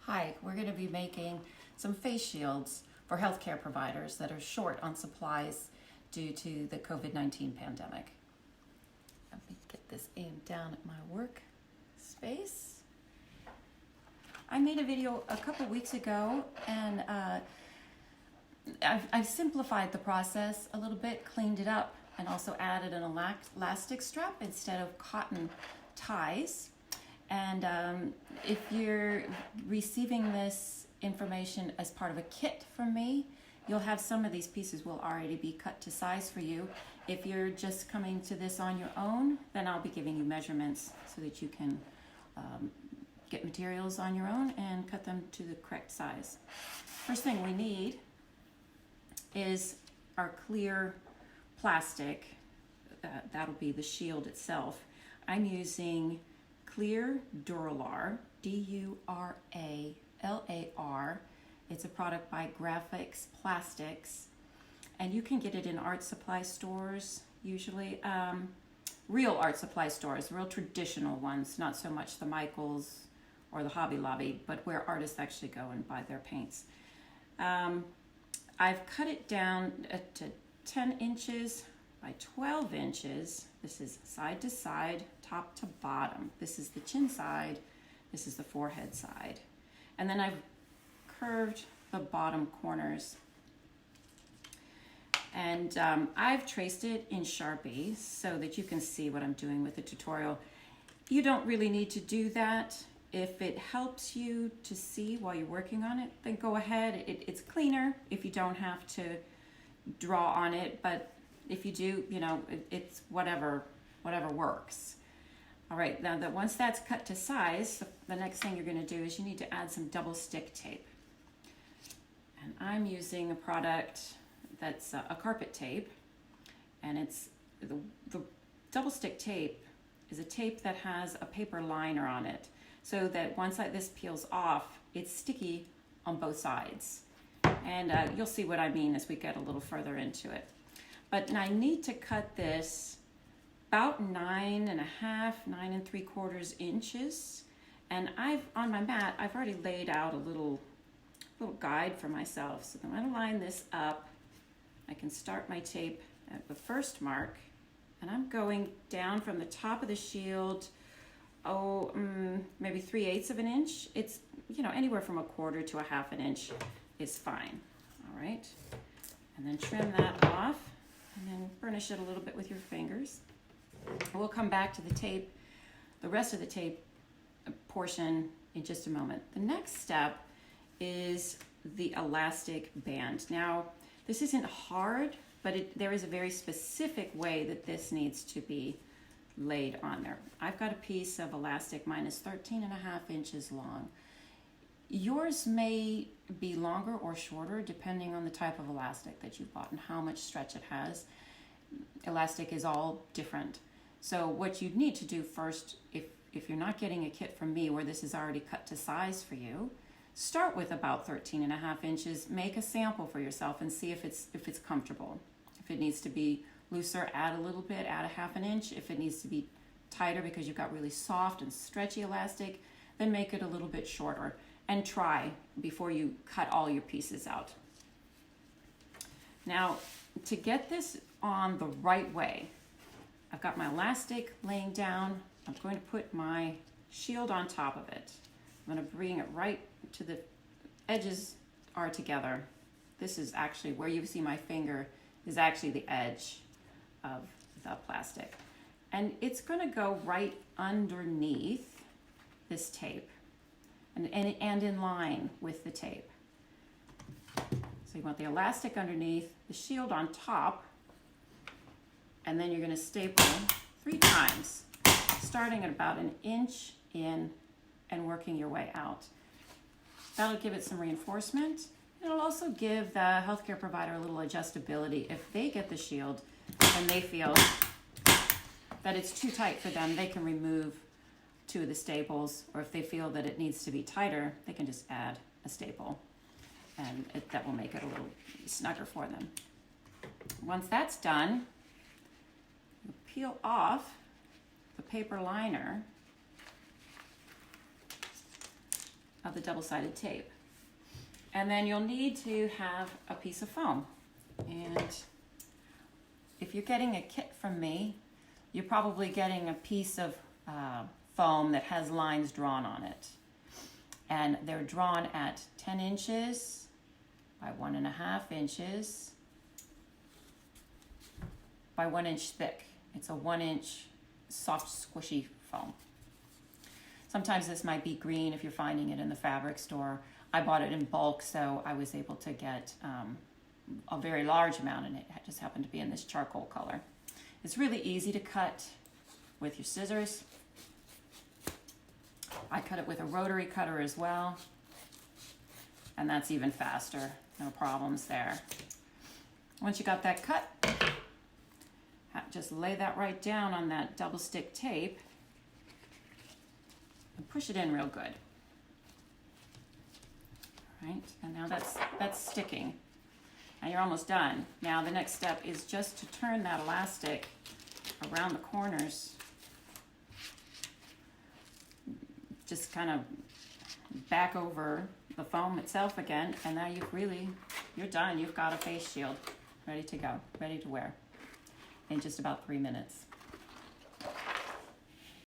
Hi, we're going to be making some face shields for healthcare providers that are short on supplies due to the COVID-19 pandemic. Let me get this aimed down at my work space. I made a video a couple weeks ago and I've simplified the process a little bit, cleaned it up, and also added an elastic strap instead of cotton ties. And if you're receiving this information as part of a kit from me, you'll have some of these pieces will already be cut to size for you. If you're just coming to this on your own, then I'll be giving you measurements so that you can get materials on your own and cut them to the correct size. First thing we need is our clear plastic. That'll be the shield itself. I'm using clear Duralar, D-U-R-A-L-A-R. It's a product by Graphics Plastics, and you can get it in art supply stores, usually. Real art supply stores, real traditional ones, not so much the Michaels or the Hobby Lobby, but where artists actually go and buy their paints. I've cut it down to 10 inches by 12 inches. This is side to side, top to bottom. This is the chin side, this is the forehead side. And then I've curved the bottom corners. And I've traced it in Sharpie so that you can see what I'm doing with the tutorial. You don't really need to do that. If it helps you to see while you're working on it, then go ahead. It's cleaner if you don't have to draw on it, but if you do, you know, it's whatever works. All right, now that once that's cut to size, the next thing you're going to do is you need to add some double stick tape. And I'm using a product that's a carpet tape, and it's the double stick tape is a tape that has a paper liner on it, so that once this peels off, it's sticky on both sides. And you'll see what I mean as we get a little further into it. But I need to cut this about 9 3/4 inches. And on my mat, I've already laid out a little guide for myself. So I'm going to line this up. I can start my tape at the first mark, and I'm going down from the top of the shield, maybe 3/8 of an inch. It's, anywhere from 1/4 to 1/2 inch is fine. All right. And then trim that off, and then burnish it a little bit with your fingers. We'll come back to the tape, the rest of the tape portion, in just a moment. The next step is the elastic band. Now, this isn't hard, but there is a very specific way that this needs to be laid on there. I've got a piece of elastic, mine is 13.5 inches long. Yours may be longer or shorter depending on the type of elastic that you've bought and how much stretch it has. Elastic is all different. So what you need to do first, if you're not getting a kit from me where this is already cut to size for you, start with about 13.5 inches, make a sample for yourself and see if it's comfortable. If it needs to be looser, add a little bit, add 1/2 inch. If it needs to be tighter because you've got really soft and stretchy elastic, then make it a little bit shorter. And try before you cut all your pieces out. Now, to get this on the right way, I've got my elastic laying down. I'm going to put my shield on top of it. I'm going to bring it right to the edges are together. This is actually where you see my finger is actually the edge of the plastic. And it's going to go right underneath this tape. And in line with the tape. So you want the elastic underneath, the shield on top, and then you're going to staple 3 times, starting at about 1 inch in and working your way out. That'll give it some reinforcement. It'll also give the healthcare provider a little adjustability. If they get the shield and they feel that it's too tight for them, they can remove 2 of the staples, or if they feel that it needs to be tighter, they can just add a staple, and that will make it a little snugger for them. Once that's done, you peel off the paper liner of the double-sided tape. And then you'll need to have a piece of foam. And if you're getting a kit from me, you're probably getting a piece of foam that has lines drawn on it. And they're drawn at 10 inches by 1.5 inches by 1 inch thick. It's a 1 inch soft, squishy foam. Sometimes this might be green if you're finding it in the fabric store. I bought it in bulk, so I was able to get a very large amount, and it just happened to be in this charcoal color. It's really easy to cut with your scissors. I cut it with a rotary cutter as well, and that's even faster. No problems there. Once you got that cut, just lay that right down on that double stick tape and push it in real good. All right, and now that's sticking. And you're almost done. Now the next step is just to turn that elastic around the corners. Just kind of back over the foam itself again, and now you're done. You've got a face shield ready to go, ready to wear in just about 3 minutes.